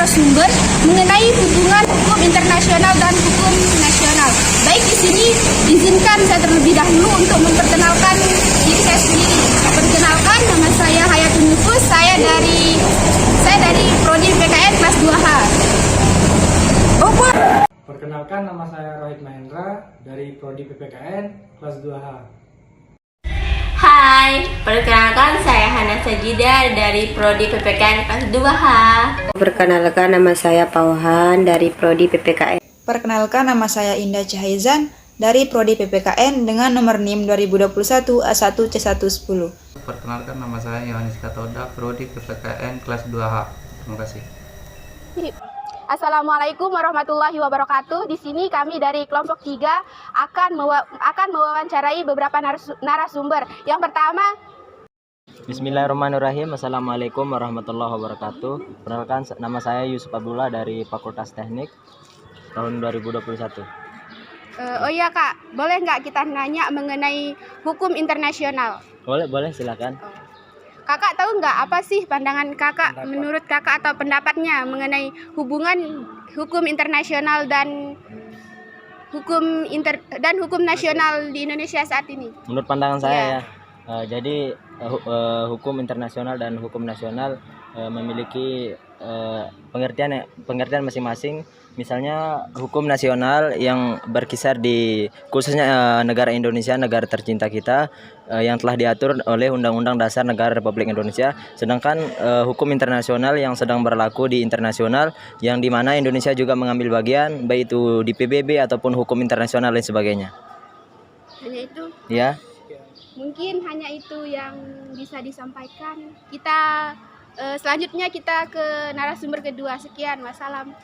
narasumber mengenai hubungan hukum internasional dan hukum nasional. Baik, di sini izinkan saya terlebih dahulu untuk memperkenalkan diri saya sendiri. Perkenalkan, nama saya Hayatun Nufus, saya dari Prodi PKN kelas 2H. Perkenalkan, nama saya Rohit Mahendra dari Prodi PPKN kelas 2H. Hai, perkenalkan saya Hana Sajida dari Prodi PPKN kelas 2H. Perkenalkan, nama saya Pauhan dari Prodi PPKN. Perkenalkan, nama saya Indah Cahizan dari Prodi PPKN dengan nomor NIM 2021 A1C110. Perkenalkan, nama saya Yohanes Katoda, Prodi PPKN kelas 2H. Terima kasih. Assalamualaikum warahmatullahi wabarakatuh. Di sini kami dari kelompok 3 akan mewawancarai beberapa narasumber. Yang pertama, Bismillahirrahmanirrahim. Assalamualaikum warahmatullahi wabarakatuh. Perkenalkan, nama saya Yusuf Abdullah dari Fakultas Teknik tahun 2021. Oh iya Kak, boleh nggak kita nanya mengenai hukum internasional? Boleh silakan. Kakak tahu nggak apa sih pandangan kakak, menurut kakak atau pendapatnya mengenai hubungan hukum internasional dan hukum nasional di Indonesia saat ini? Menurut pandangan saya jadi hukum internasional dan hukum nasional memiliki pengertian masing-masing. Misalnya hukum nasional yang berkisar di khususnya negara Indonesia, negara tercinta kita, yang telah diatur oleh Undang-Undang Dasar Negara Republik Indonesia. Sedangkan hukum internasional yang sedang berlaku di internasional, yang dimana Indonesia juga mengambil bagian, baik itu di PBB ataupun hukum internasional dan sebagainya. Hanya itu? Ya. Mungkin hanya itu yang bisa disampaikan. Kita selanjutnya kita ke narasumber kedua. Sekian, wassalam.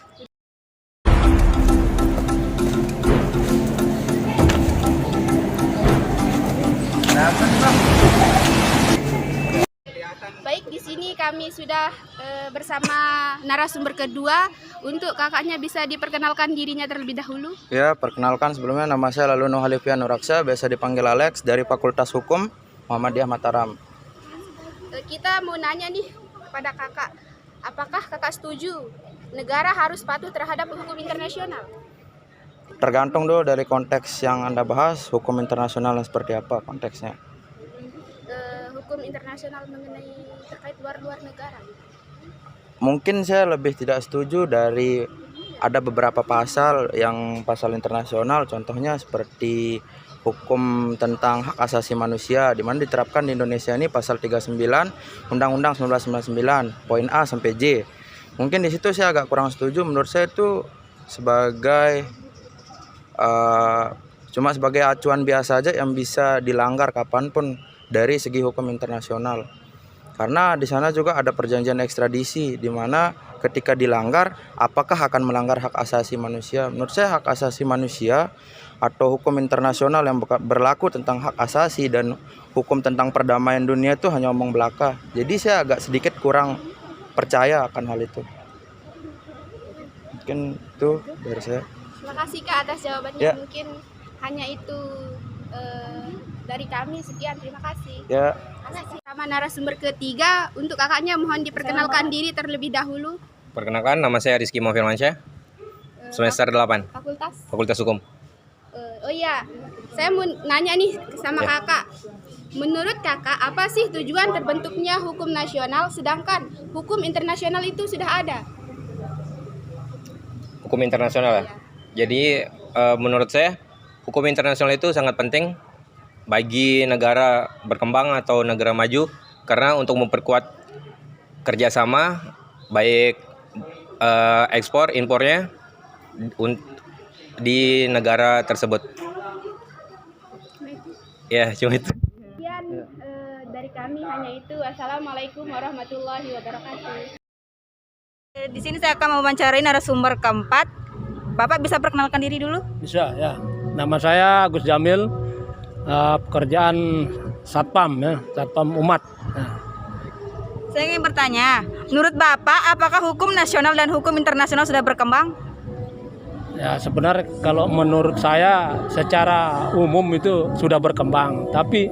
Baik, di sini kami sudah bersama narasumber kedua. Untuk kakaknya bisa diperkenalkan dirinya terlebih dahulu. Ya, perkenalkan sebelumnya nama saya Lalu Nuh Halifian Nuraksa, biasa dipanggil Alex dari Fakultas Hukum Muhammadiyah Mataram. Kita mau nanya nih kepada kakak, apakah kakak setuju negara harus patuh terhadap hukum internasional? Tergantung dulu dari konteks yang Anda bahas, hukum internasional seperti apa konteksnya. Hukum internasional mengenai terkait luar negara. Mungkin saya lebih tidak setuju dari ada beberapa pasal internasional, contohnya seperti hukum tentang hak asasi manusia, di mana diterapkan di Indonesia ini pasal 39 Undang-Undang 1999 poin A sampai J. Mungkin di situ saya agak kurang setuju. Menurut saya itu sebagai cuma sebagai acuan biasa aja yang bisa dilanggar kapanpun dari segi hukum internasional. Karena di sana juga ada perjanjian ekstradisi, di mana ketika dilanggar, apakah akan melanggar hak asasi manusia? Menurut saya hak asasi manusia atau hukum internasional yang berlaku tentang hak asasi dan hukum tentang perdamaian dunia itu hanya omong belaka. Jadi saya agak sedikit kurang percaya akan hal itu. Mungkin itu dari saya. Terima kasih Kak atas jawabannya. Ya. Mungkin hanya itu dari kami. Sekian, terima kasih. Ya. Sama narasumber ketiga, untuk kakaknya mohon diperkenalkan diri terlebih dahulu. Perkenalkan, nama saya Rizky Firmansyah, semester 8, Fakultas Hukum. Oh iya, saya mau nanya nih sama kakak. Menurut kakak, apa sih tujuan terbentuknya hukum nasional sedangkan hukum internasional itu sudah ada? Hukum internasional ya? Jadi menurut saya hukum internasional itu sangat penting bagi negara berkembang atau negara maju, karena untuk memperkuat kerjasama baik ekspor impornya di negara tersebut. Ya, cuma itu. Sekian dari kami, hanya itu. Wassalamualaikum warahmatullahi wabarakatuh. Di sini saya akan mewawancarai narasumber keempat. Bapak bisa perkenalkan diri dulu? Bisa ya. Nama saya Agus Jamil, pekerjaan satpam ya, satpam umat. Saya ingin bertanya, menurut Bapak apakah hukum nasional dan hukum internasional sudah berkembang? Ya sebenarnya kalau menurut saya secara umum itu sudah berkembang. Tapi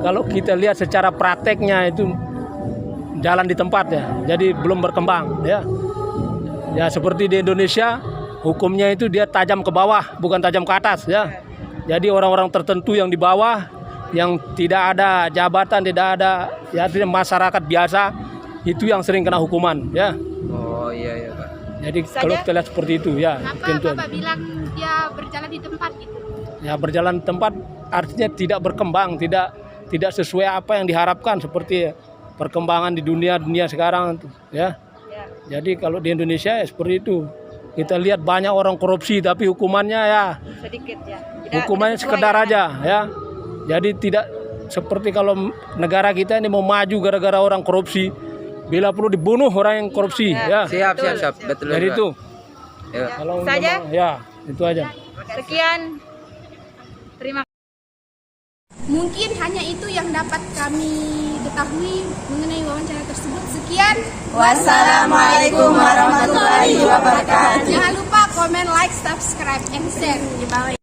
kalau kita lihat secara prakteknya itu jalan di tempat ya, jadi belum berkembang ya. Ya seperti di Indonesia hukumnya itu dia tajam ke bawah, bukan tajam ke atas ya. Jadi orang-orang tertentu yang di bawah, yang tidak ada jabatan, tidak ada ya artinya masyarakat biasa, itu yang sering kena hukuman ya. Oh iya Pak. Jadi kalau kita lihat seperti itu ya. Kenapa Bapak bilang dia berjalan di tempat gitu? Ya berjalan tempat artinya tidak berkembang, tidak sesuai apa yang diharapkan seperti perkembangan di dunia sekarang ya. Jadi kalau di Indonesia ya seperti itu. Kita lihat banyak orang korupsi tapi hukumannya ya Sedikit ya. hukumannya sekedar aja ya. Jadi tidak seperti kalau negara kita ini mau maju gara-gara orang korupsi, bila perlu dibunuh orang yang korupsi ya. Siap. Betul. Jadi itu. Ya. Kalau Saja? ya, itu aja. Sekian. Terima kasih. Mungkin hanya itu yang dapat kami ketahui mengenai wawancara tersebut. Sekian. Wassalamualaikum warahmatullahi wabarakatuh. Jangan lupa komen, like, subscribe, and share di bawah.